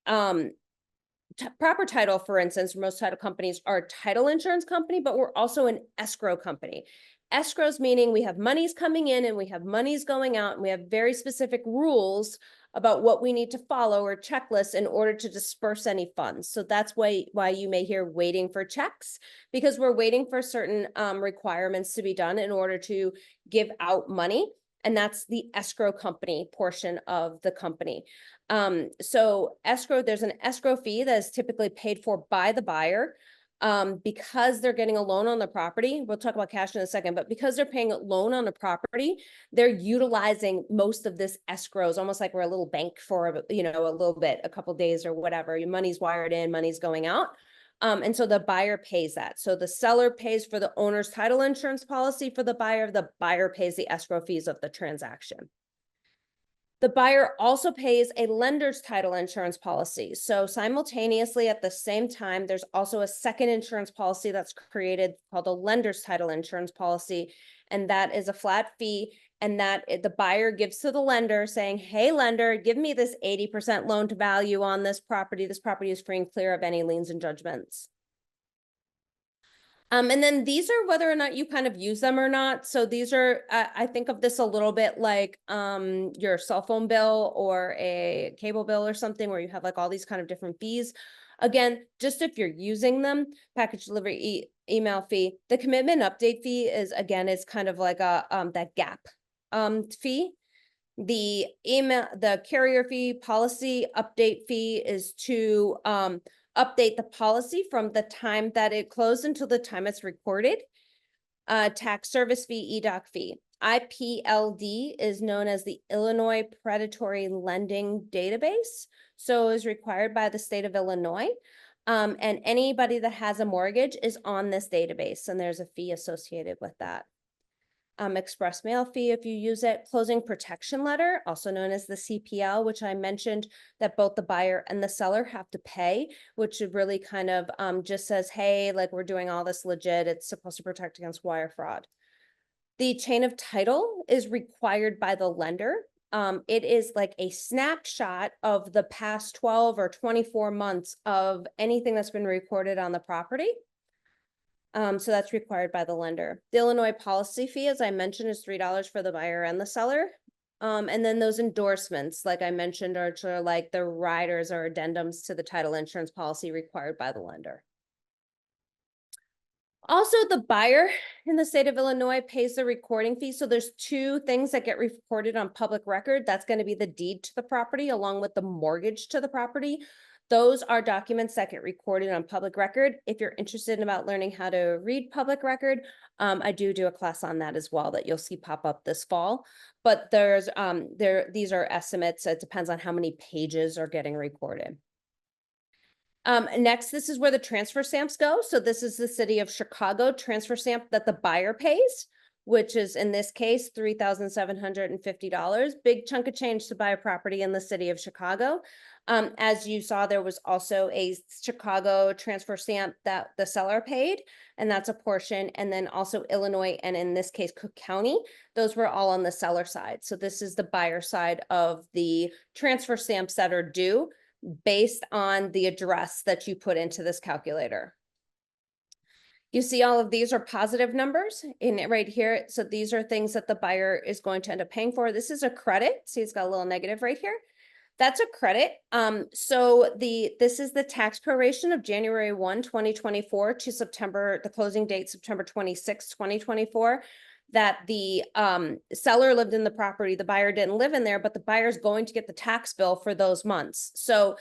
Proper title, for instance, most title companies are a title insurance company, but we're also an escrow company. Escrows meaning we have monies coming in and we have monies going out, and we have very specific rules about what we need to follow or checklists in order to disperse any funds. So that's why you may hear waiting for checks, because we're waiting for certain requirements to be done in order to give out money. And that's the escrow company portion of the company. So escrow, there's an escrow fee that is typically paid for by the buyer. Because they're getting a loan on the property, we'll talk about cash in a second, but because they're paying a loan on the property, they're utilizing most of this escrows, almost like we're a little bank for, a little bit, a couple days or whatever. Your money's wired in, money's going out. And so the buyer pays that. So the seller pays for the owner's title insurance policy for the buyer pays the escrow fees of the transaction. The buyer also pays a lender's title insurance policy. So simultaneously at the same time, there's also a second insurance policy that's created called a lender's title insurance policy. And that is a flat fee. And that the buyer gives to the lender saying, hey, lender, give me this 80% loan to value on this property. This property is free and clear of any liens and judgments. And then these are whether or not you kind of use them or not. So these are, I think of this a little bit like your cell phone bill or a cable bill or something where you have like all these kind of different fees. Again, just if you're using them, package delivery, email fee, the commitment update fee is, again, is kind of like a that gap fee. The carrier fee, policy update fee is to update the policy from the time that it closed until the time it's recorded. Tax service fee, EDOC fee. IPLD is known as the Illinois Predatory Lending Database. So is required by the state of Illinois. And anybody that has a mortgage is on this database, and there's a fee associated with that. Express mail fee if you use it. Closing protection letter, also known as the CPL, which I mentioned that both the buyer and the seller have to pay, which really kind of just says, hey, like we're doing all this legit. It's supposed to protect against wire fraud. The chain of title is required by the lender. It is like a snapshot of the past 12 or 24 months of anything that's been recorded on the property. So that's required by the lender. The Illinois policy fee, as I mentioned, is $3 for the buyer and the seller. And then those endorsements, like I mentioned, are sort of like the riders or addendums to the title insurance policy required by the lender. Also, the buyer in the state of Illinois pays the recording fee. So there's two things that get recorded on public record. That's going to be the deed to the property along with the mortgage to the property. Those are documents that get recorded on public record. If you're interested about learning how to read public record, I do a class on that as well that you'll see pop up this fall. But there's these are estimates. It depends on how many pages are getting recorded. Next, this is where the transfer stamps go. So this is the city of Chicago transfer stamp that the buyer pays, which is in this case, $3,750. Big chunk of change to buy a property in the city of Chicago. As you saw, there was also a Chicago transfer stamp that the seller paid, and that's a portion. And then also Illinois, and in this case, Cook County, those were all on the seller side. So this is the buyer side of the transfer stamps that are due based on the address that you put into this calculator. You see all of these are positive numbers in it right here. So these are things that the buyer is going to end up paying for. This is a credit. See, it's got a little negative right here. That's a credit. So this is the tax proration of January 1, 2024 to September, the closing date, September 26, 2024. That the seller lived in the property, the buyer didn't live in there, but the buyer is going to get the tax bill for those months. So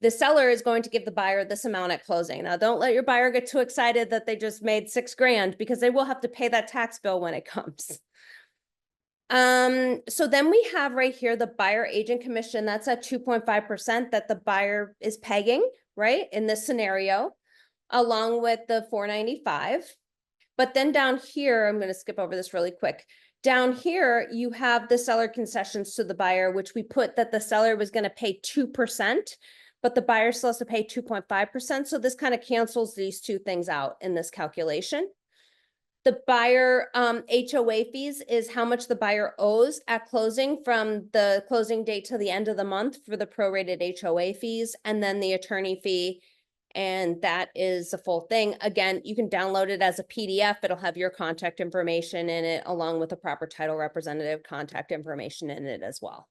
the seller is going to give the buyer this amount at closing. Now, don't let your buyer get too excited that they just made $6,000, because they will have to pay that tax bill when it comes. So then we have right here the buyer agent commission. That's at 2.5% that the buyer is paying, right, in this scenario, along with the $495. But then down here, I'm going to skip over this really quick. Down here, you have the seller concessions to the buyer, which we put that the seller was going to pay 2%, but the buyer still has to pay 2.5%. So this kind of cancels these two things out in this calculation. The buyer HOA fees is how much the buyer owes at closing from the closing date to the end of the month for the prorated HOA fees, and then the attorney fee. And that is the full thing. Again, you can download it as a PDF. It'll have your contact information in it, along with the proper title representative contact information in it as well.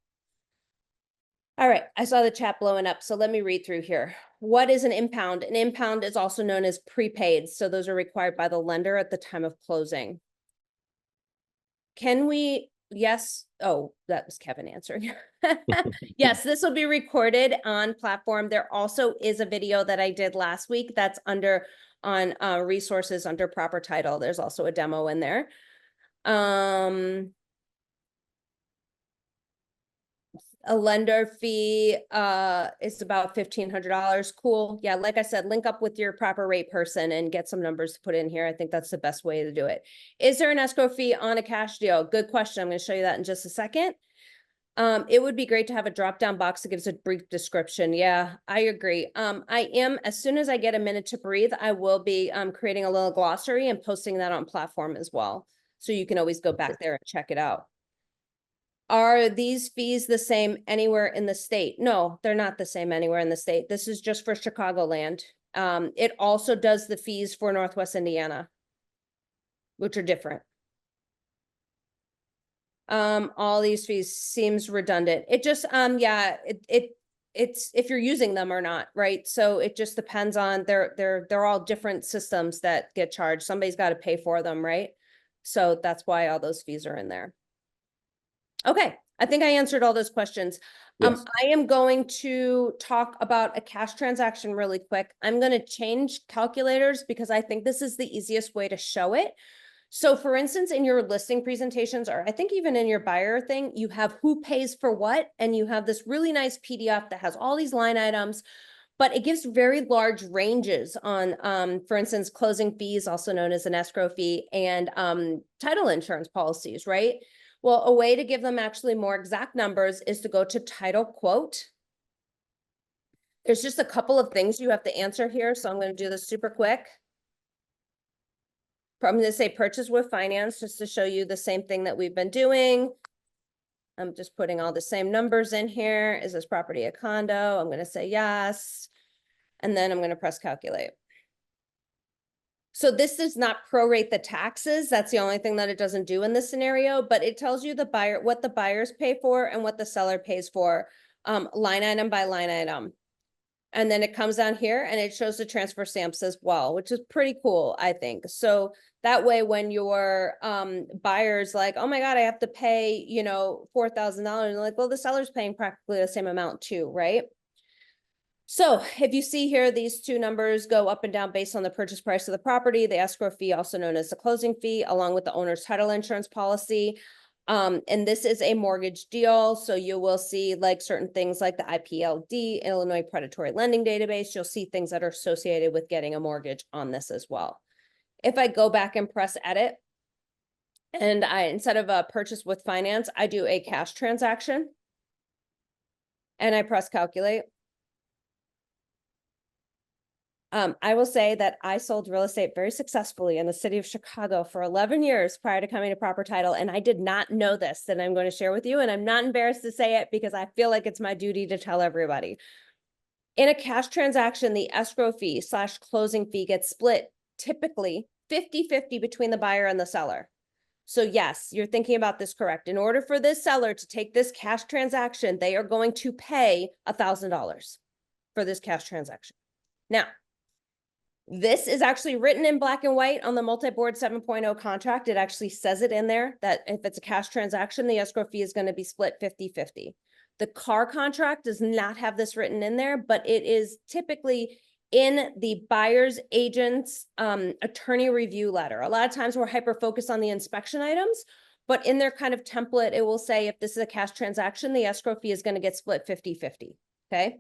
All right, I saw the chat blowing up, so let me read through here. What is an impound? An impound is also known as prepaid. So those are required by the lender at the time of closing. Can we, yes, oh, that was Kevin answering. Yes, this will be recorded on platform. There also is a video that I did last week that's under on resources under proper title. There's also a demo in there. A lender fee is about $1,500. Cool. Yeah, like I said, link up with your proper rate person and get some numbers to put in here. I think that's the best way to do it. Is there an escrow fee on a cash deal? Good question. I'm going to show you that in just a second. It would be great to have a drop-down box that gives a brief description. Yeah, I agree. I am, as soon as I get a minute to breathe, I will be creating a little glossary and posting that on platform as well. So you can always go back there and check it out. Are these fees the same anywhere in the state? No, they're not the same anywhere in the state. This is just for Chicagoland. It also does the fees for Northwest Indiana, which are different. All these fees seems redundant. It just, yeah, it's if you're using them or not, right? So it just depends on, they're all different systems that get charged. Somebody's got to pay for them, right? So that's why all those fees are in there. Okay, I think I answered all those questions. Yes. I am going to talk about a cash transaction really quick. I'm going to change calculators because I think this is the easiest way to show it. So for instance, in your listing presentations, or I think even in your buyer thing, you have who pays for what, and you have this really nice PDF that has all these line items, but it gives very large ranges on, for instance, closing fees, also known as an escrow fee, and title insurance policies, right? Well, a way to give them actually more exact numbers is to go to title quote. There's just a couple of things you have to answer here, so I'm going to do this super quick. I'm going to say purchase with finance just to show you the same thing that we've been doing. I'm just putting all the same numbers in here. Is this property a condo? I'm going to say yes. And then I'm going to press calculate. So this does not prorate the taxes. That's the only thing that it doesn't do in this scenario, but it tells you the buyer, what the buyers pay for and what the seller pays for, line item by line item. And then it comes down here and it shows the transfer stamps as well, which is pretty cool, I think. So that way, when your buyer's like, oh my God, I have to pay, you know, $4,000, and like, well, the seller's paying practically the same amount too, right? So if you see here, these two numbers go up and down based on the purchase price of the property, the escrow fee, also known as the closing fee, along with the owner's title insurance policy. And this is a mortgage deal, so you will see like certain things like the IPLD, Illinois Predatory Lending Database. You'll see things that are associated with getting a mortgage on this as well. If I go back and press edit, and instead of a purchase with finance, I do a cash transaction. And I press calculate. I will say that I sold real estate very successfully in the city of Chicago for 11 years prior to coming to Proper Title. And I did not know this that I'm going to share with you. And I'm not embarrassed to say it because I feel like it's my duty to tell everybody. In a cash transaction, the escrow fee / closing fee gets split typically 50-50 between the buyer and the seller. So yes, you're thinking about this correct. In order for this seller to take this cash transaction, they are going to pay $1,000 for this cash transaction. Now, this is actually written in black and white on the multi-board 7.0 contract. It actually says it in there that if it's a cash transaction, the escrow fee is going to be split 50-50. The car contract does not have this written in there, but it is typically in the buyer's agent's attorney review letter. A lot of times we're hyper-focused on the inspection items, but in their kind of template, it will say if this is a cash transaction, the escrow fee is going to get split 50-50, okay?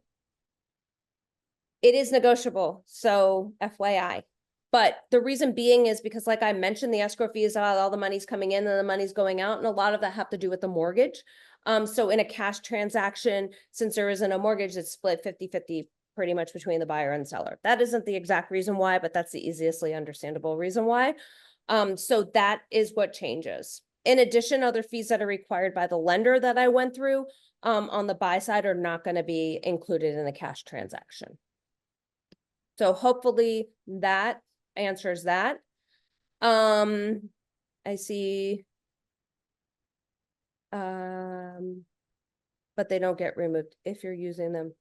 It is negotiable, so FYI. But the reason being is because, like I mentioned, the escrow fee is all the money's coming in and the money's going out, and a lot of that have to do with the mortgage. So in a cash transaction, since there isn't a mortgage, it's split 50-50 pretty much between the buyer and seller. That isn't the exact reason why, but that's the easiestly understandable reason why. So that is what changes. In addition, other fees that are required by the lender that I went through on the buy side are not going to be included in the cash transaction. So hopefully that answers that. I see. But they don't get removed if you're using them.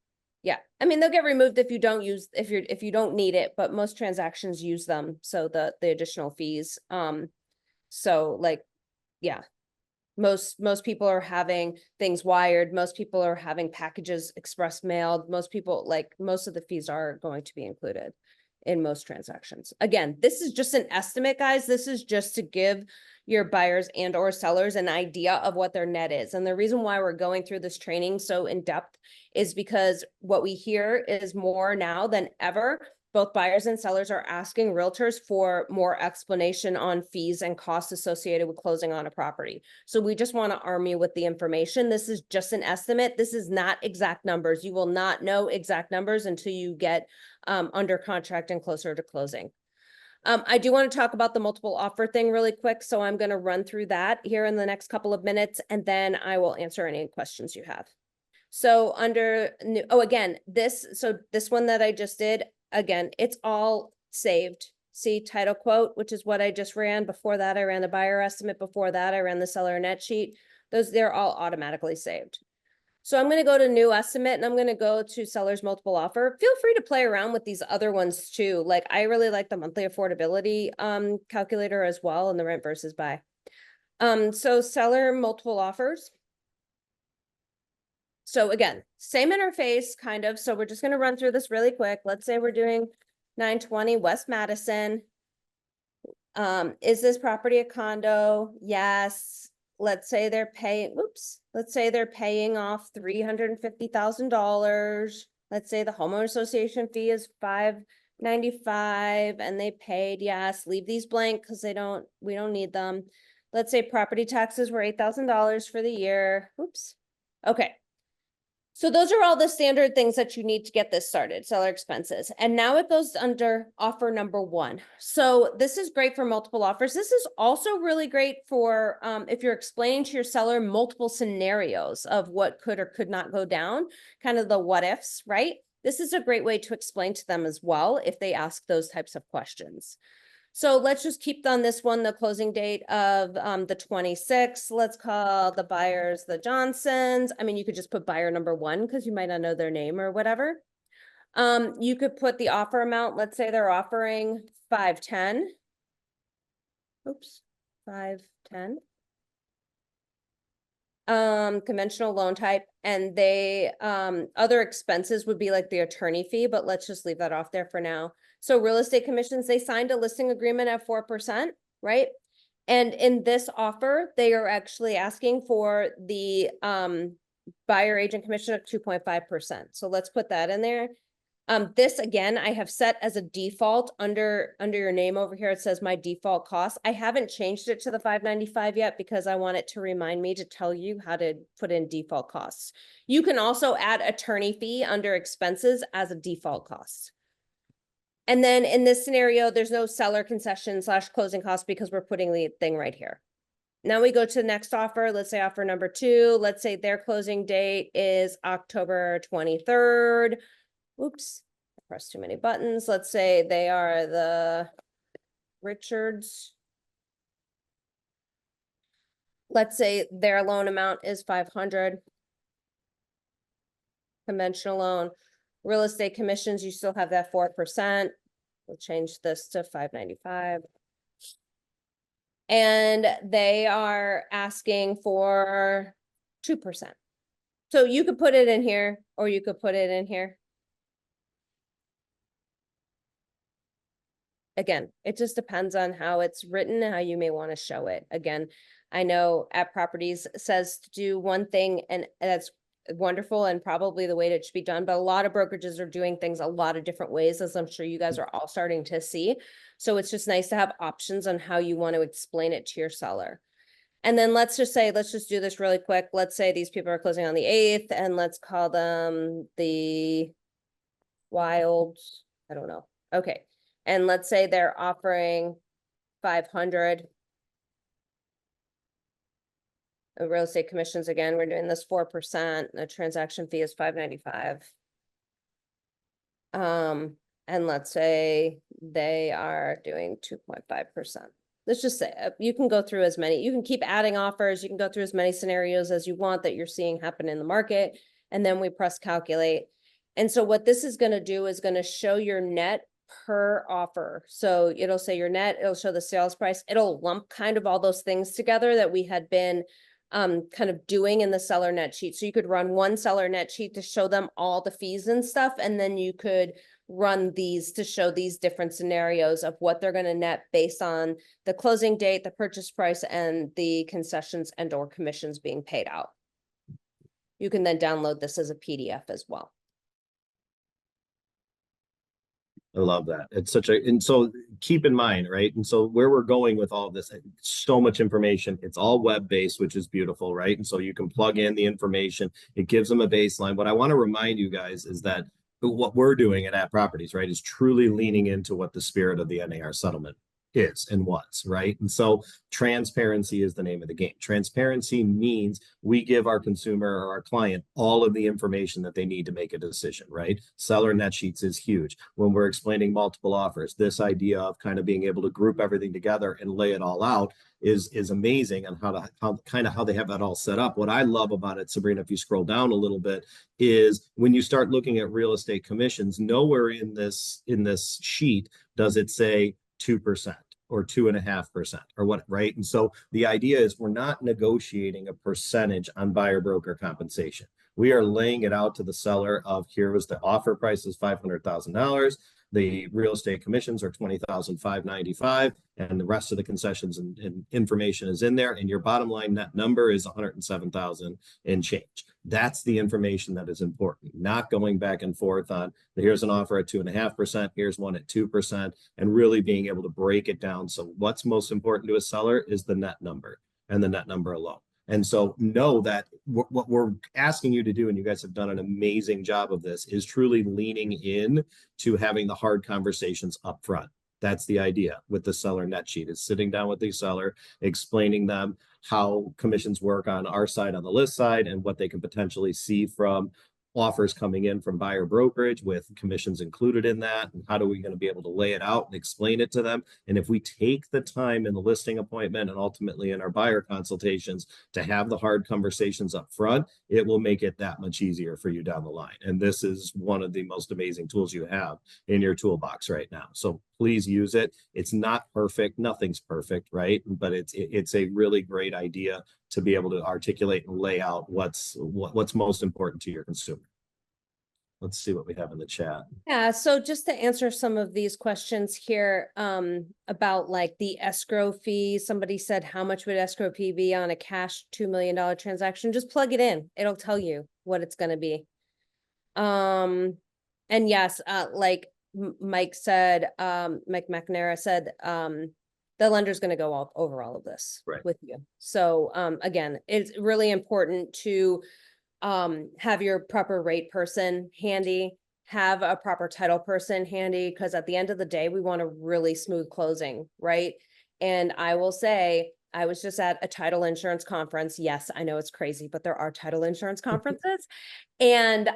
Yeah, I mean, they'll get removed if you don't use, if you don't need it, but most transactions use them. So the additional fees. So like, yeah, most people are having things wired. Most people are having packages express mailed. Most people, like, most of the fees are going to be included in most transactions. Again, this is just an estimate, guys. This is just to give your buyers and or sellers an idea of what their net is. And the reason why we're going through this training so in depth is because what we hear is more now than ever. Both buyers and sellers are asking realtors for more explanation on fees and costs associated with closing on a property. So we just want to arm you with the information. This is just an estimate. This is not exact numbers. You will not know exact numbers until you get under contract and closer to closing. I do want to talk about the multiple offer thing really quick. So I'm going to run through that here in the next couple of minutes, and then I will answer any questions you have. So under new, again, this one that I just did, again, it's all saved. See title quote, which is what I just ran. Before that, I ran the buyer estimate. Before that, I ran the seller net sheet. They're all automatically saved. So I'm going to go to new estimate and I'm going to go to seller's multiple offer. Feel free to play around with these other ones too. Like I really like the monthly affordability calculator as well, and the rent versus buy. So seller multiple offers. So again, same interface kind of. So we're just going to run through this really quick. Let's say we're doing 920 West Madison. Is this property a condo? Yes. Let's say they're paying, let's say they're paying off $350,000. Let's say the homeowner association fee is $595 and they paid, yes, leave these blank because we don't need them. Let's say property taxes were $8,000 for the year. Okay. So those are all the standard things that you need to get this started, seller expenses. And now it goes under offer number 1. So this is great for multiple offers. This is also really great for if you're explaining to your seller multiple scenarios of what could or could not go down, kind of the what ifs, right? This is a great way to explain to them as well if they ask those types of questions. So let's just keep on this one, the closing date of the 26th. Let's call the buyers the Johnsons. I mean, you could just put buyer number 1 because you might not know their name or whatever. You could put the offer amount. Let's say they're offering 510. 510. Conventional loan type, and they other expenses would be like the attorney fee, but let's just leave that off there for now. So real estate commissions, they signed a listing agreement at 4%, right? And in this offer, they are actually asking for the buyer agent commission of 2.5%. So let's put that in there. This again, I have set as a default under your name over here. It says my default cost. I haven't changed it to the $595 yet because I want it to remind me to tell you how to put in default costs. You can also add attorney fee under expenses as a default cost. And then in this scenario, there's no seller concession / closing costs because we're putting the thing right here. Now we go to the next offer. Let's say offer number 2. Let's say their closing date is October 23rd. Oops, I pressed too many buttons. Let's say they are the Richards. Let's say their loan amount is 500. Conventional loan. Real estate commissions, you still have that 4%. We'll change this to 595. And they are asking for 2%. So you could put it in here, or you could put it in here. Again, it just depends on how it's written and how you may want to show it. Again, I know At Properties says to do one thing, and that's wonderful and probably the way that it should be done, but a lot of brokerages are doing things a lot of different ways, as I'm sure you guys are all starting to see. So it's just nice to have options on how you want to explain it to your seller. And then let's just do this really quick. Let's say these people are closing on the 8th, and let's call them the Wild, I don't know. Okay. And let's say they're offering 500. Real estate commissions, again, we're doing this 4%. The transaction fee is 595. And let's say they are doing 2.5%. Let's just say you can go through as many, you can keep adding offers, you can go through as many scenarios as you want that you're seeing happen in the market, and then we press calculate. And so what this is going to do is going to show your net per offer. So it'll say your net, it'll show the sales price, it'll lump kind of all those things together that we had been kind of doing in the seller net sheet. So you could run one seller net sheet to show them all the fees and stuff, and then you could run these to show these different scenarios of what they're going to net based on the closing date, the purchase price, and the concessions and or commissions being paid out. You can then download this as a PDF as well. I love that. It's such a, and so keep in mind, right? And so where we're going with all of this, so much information, it's all web-based, which is beautiful, right? And so you can plug in the information, it gives them a baseline. What I want to remind you guys is that what we're doing at Properties, right, is truly leaning into what the spirit of the NAR settlement is and was, right? And so transparency is the name of the game. Transparency means we give our consumer or our client all of the information that they need to make a decision, right? Seller net sheets is huge. When we're explaining multiple offers, this idea of kind of being able to group everything together and lay it all out is amazing, and how they have that all set up. What I love about it, Sabrina, if you scroll down a little bit, is when you start looking at real estate commissions, nowhere in this sheet does it say 2% or 2.5% or what, right? And so the idea is we're not negotiating a percentage on buyer broker compensation. We are laying it out to the seller of, here was the offer price is $500,000. The real estate commissions are $20,595, and the rest of the concessions and information is in there. And your bottom line net number is $107,000 and change. That's the information that is important, not going back and forth on here's an offer at 2.5%, here's one at 2%, and really being able to break it down. So what's most important to a seller is the net number and the net number alone. And so know that what we're asking you to do, and you guys have done an amazing job of this, is truly leaning in to having the hard conversations up front. That's the idea with the seller net sheet, is sitting down with the seller, explaining them how commissions work on our side, on the list side, and what they can potentially see from offers coming in from buyer brokerage with commissions included in that, and how are we going to be able to lay it out and explain it to them. And if we take the time in the listing appointment and ultimately in our buyer consultations to have the hard conversations up front, it will make it that much easier for you down the line. And this is one of the most amazing tools you have in your toolbox right now. So please use it. It's not perfect, nothing's perfect, right? But it's a really great idea to be able to articulate and lay out what's most important to your consumer. let's see what we have in the chat. Yeah, so just to answer some of these questions here, about like the escrow fee, somebody said, how much would escrow fee be on a cash $2 million transaction? Just plug it in. It'll tell you what it's gonna be. And yes, like Mike said, Mike McNamara said, the lender's gonna go over all of this Right. with you. So, again, it's really important to have your proper rate person handy, have a proper title person handy, because at the end of the day, we want a really smooth closing, right? And I will say, I was just at a title insurance conference. Yes, I know it's crazy, but there are title insurance conferences. And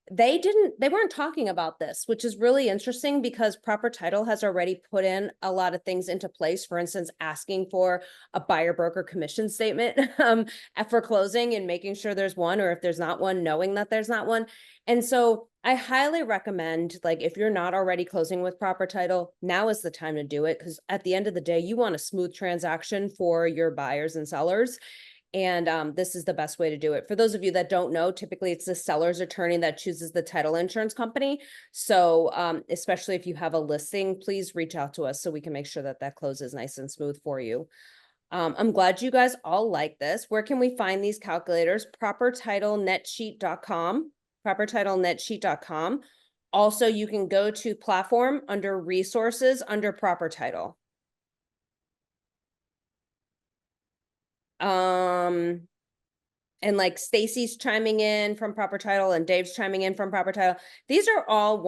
they weren't talking about this, which is really interesting because Proper Title has already put in a lot of things into place. For instance, asking for a buyer broker commission statement for closing and making sure there's one, or if there's not one, knowing that there's not one. And so I highly recommend, like, if you're not already closing with Proper Title, now is the time to do it, because at the end of the day, you want a smooth transaction for your buyers and sellers. And this is the best way to do it. For those of you that don't know, typically it's the seller's attorney that chooses the title insurance company. So especially if you have a listing, please reach out to us so we can make sure that that closes nice and smooth for you. I'm glad you guys all like this. Where can we find these calculators? ProperTitleNetsheet.com, ProperTitleNetsheet.com. Also, you can go to platform under resources under Proper Title. And like Stacy's chiming in from Proper Title and Dave's chiming in from Proper Title. These are all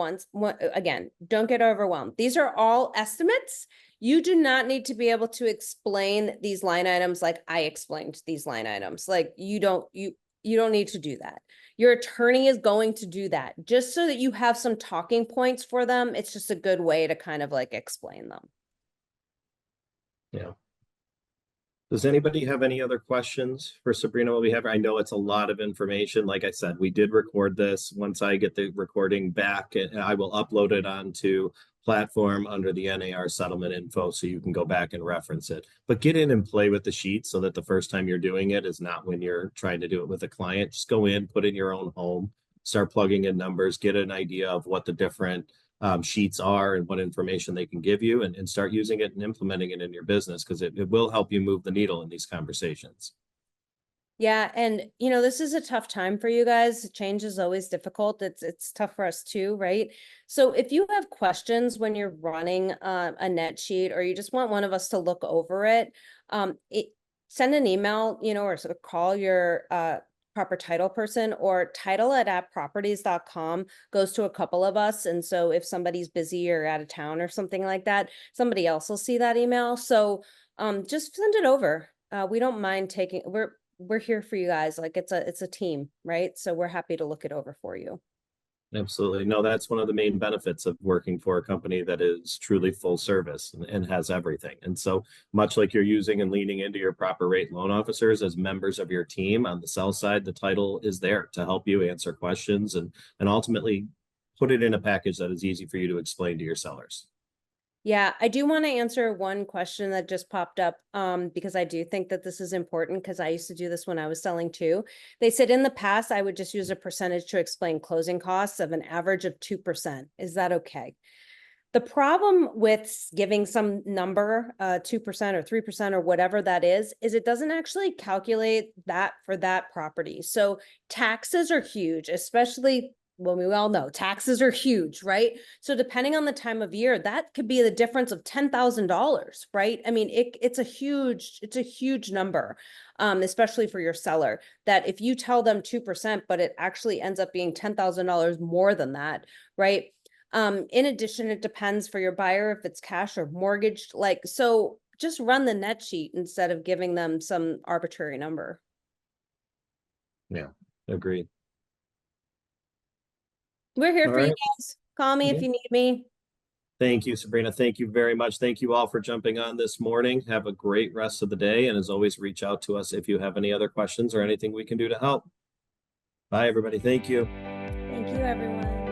again, don't get overwhelmed. These are all estimates. You do not need to be able to explain these line items like I explained these line items. Like you don't need to do that. Your attorney is going to do that just so that you have some talking points for them. It's just a good way to kind of like explain them. Yeah. Does anybody have any other questions for Sabrina while we have her? I know it's a lot of information. Like I said, we did record this. Once I get the recording back, I will upload it onto platform under the NAR settlement info so you can go back and reference it. But get in and play with the sheet so that the first time you're doing it is not when you're trying to do it with a client. Just go in, put in your own home, start plugging in numbers, get an idea of what the different sheets are and what information they can give you, and start using it and implementing it in your business, because it will help you move the needle in these conversations. Yeah, and this is a tough time for you guys. Change is always difficult. It's tough for us too, right? So if you have questions when you're running a net sheet, or you just want one of us to look over it, send an email, or sort of call your Proper Title person, or title@appproperties.com goes to a couple of us. And so if somebody's busy or out of town or something like that, somebody else will see that email. So just send it over. We don't mind taking, we're here for you guys. Like it's a team, right? So we're happy to look it over for you. Absolutely. No, that's one of the main benefits of working for a company that is truly full service and has everything. And so much like you're using and leaning into your proper rate loan officers as members of your team on the sell side, the title is there to help you answer questions and ultimately put it in a package that is easy for you to explain to your sellers. Yeah, I do want to answer one question that just popped up because I do think that this is important, because I used to do this when I was selling too. They said in the past, I would just use a percentage to explain closing costs of an average of 2%. Is that okay? The problem with giving some number, 2% or 3% or whatever that is it doesn't actually calculate that for that property. So taxes are huge, especially when we all know taxes are huge, right? So depending on the time of year, that could be the difference of $10,000, right? I mean, it's a huge number, especially for your seller, that if you tell them 2%, but it actually ends up being $10,000 more than that, right? In addition, it depends for your buyer if it's cash or mortgaged. Like, so just run the net sheet instead of giving them some arbitrary number. Yeah, agreed. We're here All for you right. guys. Call me if you need me. Thank you, Sabrina. Thank you very much. Thank you all for jumping on this morning. Have a great rest of the day. And as always, reach out to us if you have any other questions or anything we can do to help. Bye, everybody. Thank you. Thank you, everyone.